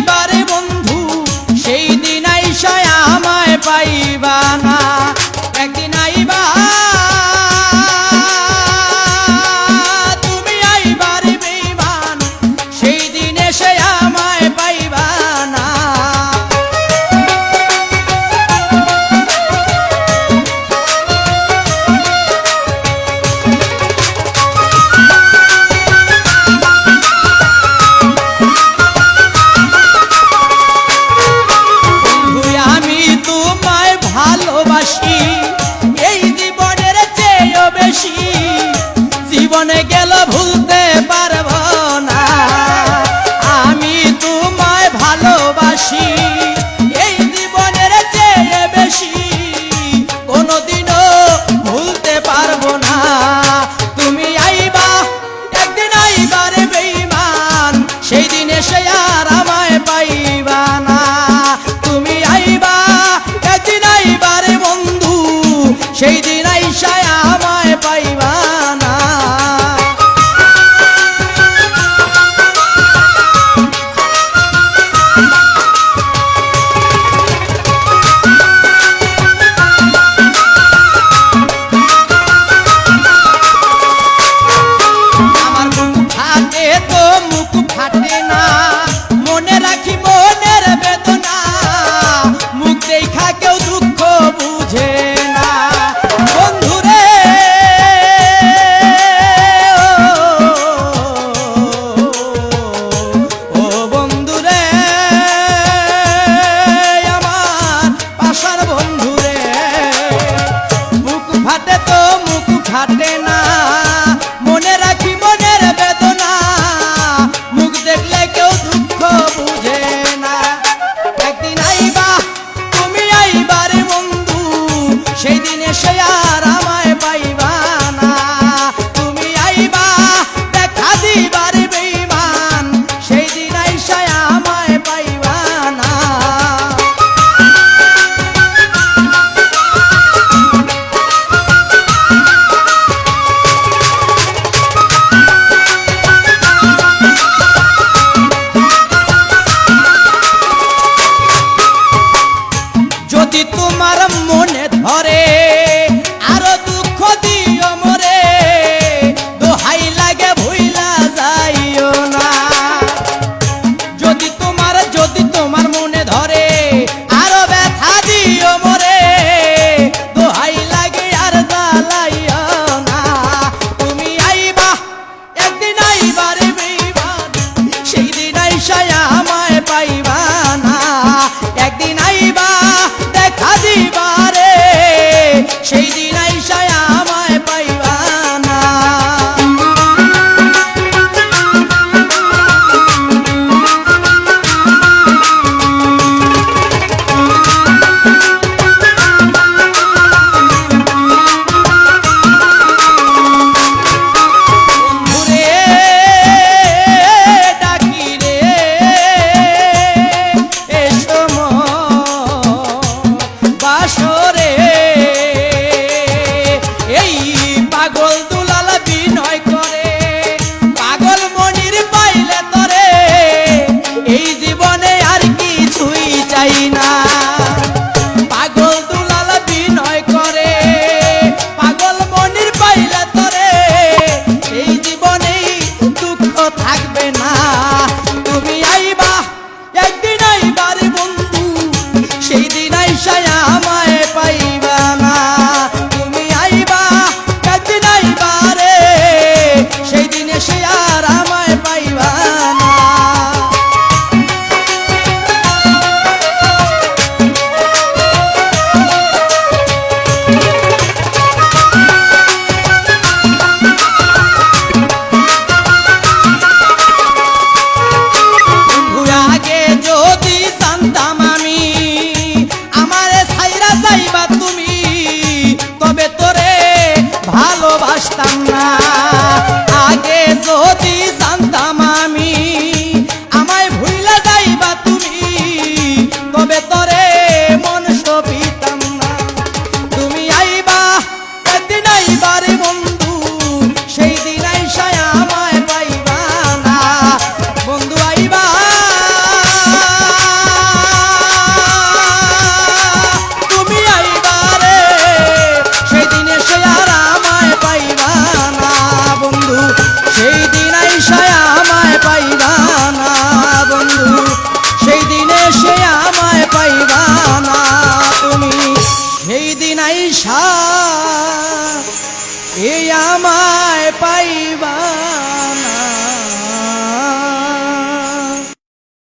আইবারে বন্ধু সেই দিন আইসা আমায় পাইবা না একদিন আইবা তুমি আইবারে বেঈমান সেই দিন এসে আমায় পাইবা না ভালোবাসি এই জীবনের চেয়েও বেশি জীবনে গেল ভুলতে পারবো না আমি তোমায় ভালোবাসি এই জীবনের চেয়ে বেশি কোনোদিনও ভুলতে পারবো না তুমি আইবা একদিন আইবারে বেঈমান সেই দিন এসে আর আমায় পাইবা না তুমি আইবা একদিন আইবারে বন্ধু সেই দিন আইসা আমায় পাইবা না আমার মুখ ফাটে তো মুখ ফাটে না মনে রাখি মনের বেদনা মুখ দেখা কেউ দুঃখ বুঝে না বন্ধুরে ও বন্ধুরে আমার পাশার বন্ধুরে মুখ ফাটে তো মুখ ফাটে না মনে রাখি মনের বেদনা মুখ দেখলে কেউ দুঃখ বুঝে না একদিন আইবা তুমি আইবারে বন্ধু সেই দিন এসে আর আমায় পাইবা না তুমি আইবা দেখা দিবারে বেঈমান সেই দিন আইসা আমায় পাইবা না যদি তোমার মনে ধরে আরো দুঃখ দিও মরে দোহাই লাগে ভুইলা যাইও না যদি তোমার মনে ধরে আরো ব্যথা দিও মরে দোহাই লাগে আর জ্বালাইও না তুমি আইবা একদিন আইবারে বেঈমান সেই দিন আইসা আমায় পাইবা না একদিন আইবা দেখা দিবারে সেই দিন আইসা আমায় পাইবা না বন্ধুরে ডাকি রে এসো বাসরে এই পাগল দুলাল বিনয় করে পাগল মনির পাইলে তরে এই জীবনে আর কিছুই চাই না পাগল দুলাল বিনয় করে পাগল মনির পাইলে তরে এই জীবনেই দুঃখ থাকবে না তুমি আইবা একদিন আইবারে বন্ধু সেই দিন আইসা আমায় পাইবা না তুমি আইবা একদিন আইবারে সেই দিন এসে আর আমায় পাইবা না আগে যদি জানতাম আমি আমারে ছাইরা যাইবা তুমি তবে তোরে ভালোবাসতাম না